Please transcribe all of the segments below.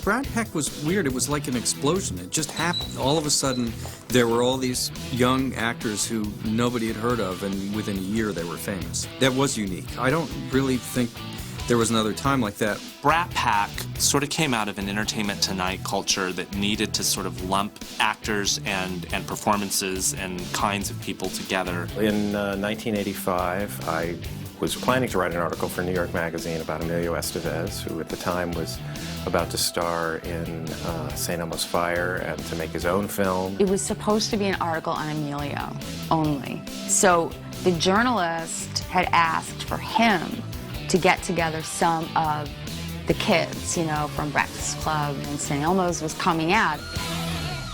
Brat Pack was weird. It was like an explosion. It just happened. All of a sudden, there were all these young actors who nobody had heard of, and within a year they were famous. That was unique. I don't really think there was another time like that. Brat Pack sort of came out of an Entertainment Tonight culture that needed to sort of lump actors and performances and kinds of people together. In 1985, I was planning to write an article for New York Magazine about Emilio Estevez, who at the time was about to star in St. Elmo's Fire and to make his own film. It was supposed to be an article on Emilio only. So the journalist had asked for him to get together some of the kids, you know, from Breakfast Club, and St. Elmo's was coming out.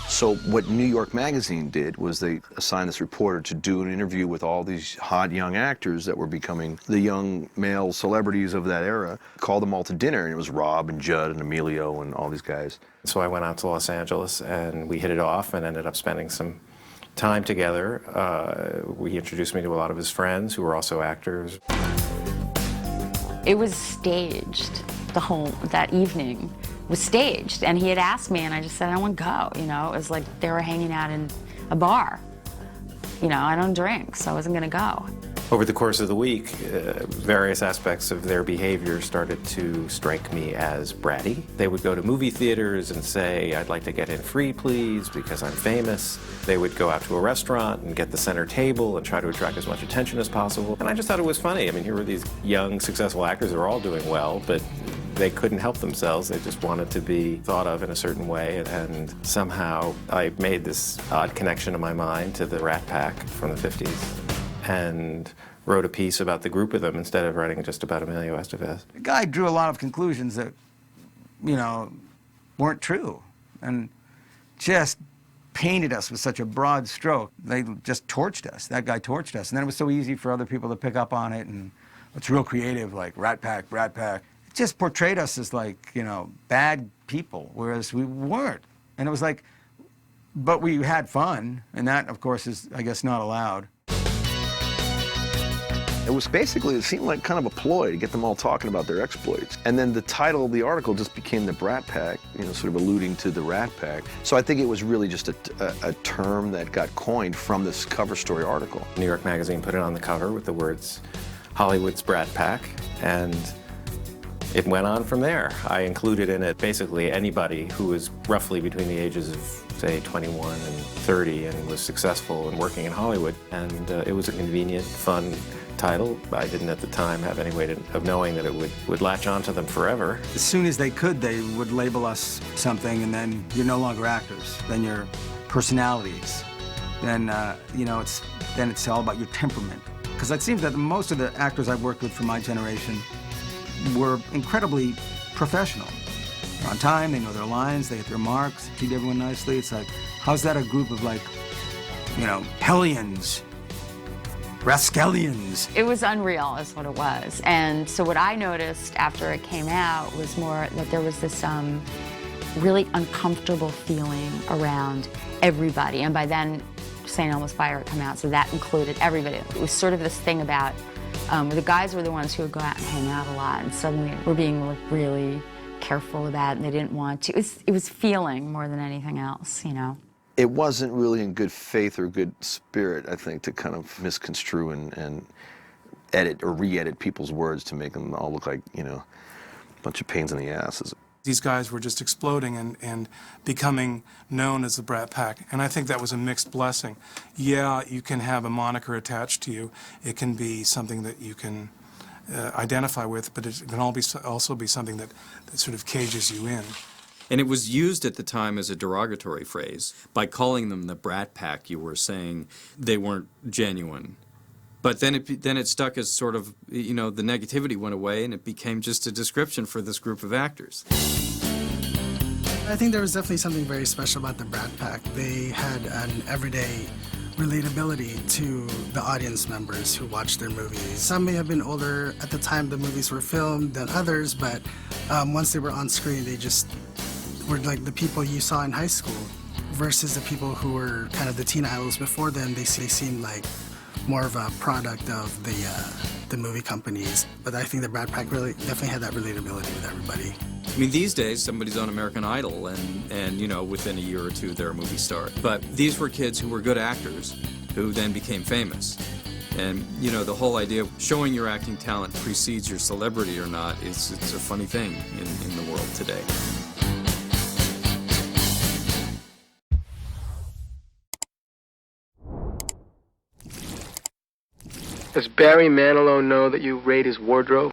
So what New York Magazine did was they assigned this reporter to do an interview with all these hot young actors that were becoming the young male celebrities of that era, called them all to dinner, and it was Rob and Judd and Emilio and all these guys. So I went out to Los Angeles and we hit it off and ended up spending some time together. He introduced me to a lot of his friends who were also actors. It was staged. That evening was staged, and he had asked me, and I just said, I don't want to go, you know. It was like they were hanging out in a bar. You know, I don't drink, so I wasn't going to go. Over the course of the week, various aspects of their behavior started to strike me as bratty. They would go to movie theaters and say, I'd like to get in free, please, because I'm famous. They would go out to a restaurant and get the center table and try to attract as much attention as possible. And I just thought it was funny. I mean, here were these young, successful actors that were all doing well, but they couldn't help themselves. They just wanted to be thought of in a certain way, and somehow I made this odd connection in my mind to the Brat Pack from the 50s and wrote a piece about the group of them instead of writing just about Emilio Estevez. The guy drew a lot of conclusions that, you know, weren't true, and just painted us with such a broad stroke. They just torched us. That guy torched us, and then it was so easy for other people to pick up on it, and it's real creative, like Rat Pack, Brat Pack. Just portrayed us as, like, you know, bad people, whereas we weren't. And it was like, but we had fun, and that, of course, is, I guess, not allowed. It was basically, it seemed like kind of a ploy to get them all talking about their exploits. And then the title of the article just became the Brat Pack, you know, sort of alluding to the Rat Pack. So I think it was really just a term that got coined from this cover story article. New York Magazine put it on the cover with the words, Hollywood's Brat Pack, and it went on from there. I included in it basically anybody who was roughly between the ages of, say, 21 and 30 and was successful and working in Hollywood. And it was a convenient, fun title. I didn't at the time have any way of knowing that it would latch onto them forever. As soon as they could, they would label us something, and then you're no longer actors. Then you're personalities. Then, you know, it's all about your temperament. Because it seems that most of the actors I've worked with from my generation were incredibly professional. They're on time, they know their lines, they hit their marks, treat everyone nicely. It's like, how's that a group of, like, you know, hellions, rascallions? It was unreal, is what it was. And so what I noticed after it came out was more that there was this really uncomfortable feeling around everybody. And by then, St. Elmo's Fire had come out, so that included everybody. It was sort of this thing about the guys were the ones who would go out and hang out a lot, and suddenly were being really careful about it, and they didn't want to. It was feeling more than anything else, you know. It wasn't really in good faith or good spirit, I think, to kind of misconstrue and edit or re-edit people's words to make them all look like, you know, a bunch of pains in the asses. These guys were just exploding and becoming known as the Brat Pack, and I think that was a mixed blessing. Yeah, you can have a moniker attached to you. It can be something that you can identify with, but it can also be something that sort of cages you in. And it was used at the time as a derogatory phrase. By calling them the Brat Pack, you were saying they weren't genuine. But then it stuck as sort of, you know, the negativity went away and it became just a description for this group of actors. I think there was definitely something very special about the Brat Pack. They had an everyday relatability to the audience members who watched their movies. Some may have been older at the time the movies were filmed than others, but once they were on screen, they just were like the people you saw in high school versus the people who were kind of the teen idols before them. They seemed like more of a product of the movie companies. But I think the Brat Pack really definitely had that relatability with everybody. I mean, these days, somebody's on American Idol, and you know, within a year or two, they're a movie star. But these were kids who were good actors, who then became famous. And, you know, the whole idea of showing your acting talent precedes your celebrity or not, it's a funny thing in the world today. Does Barry Manilow know that you raid his wardrobe?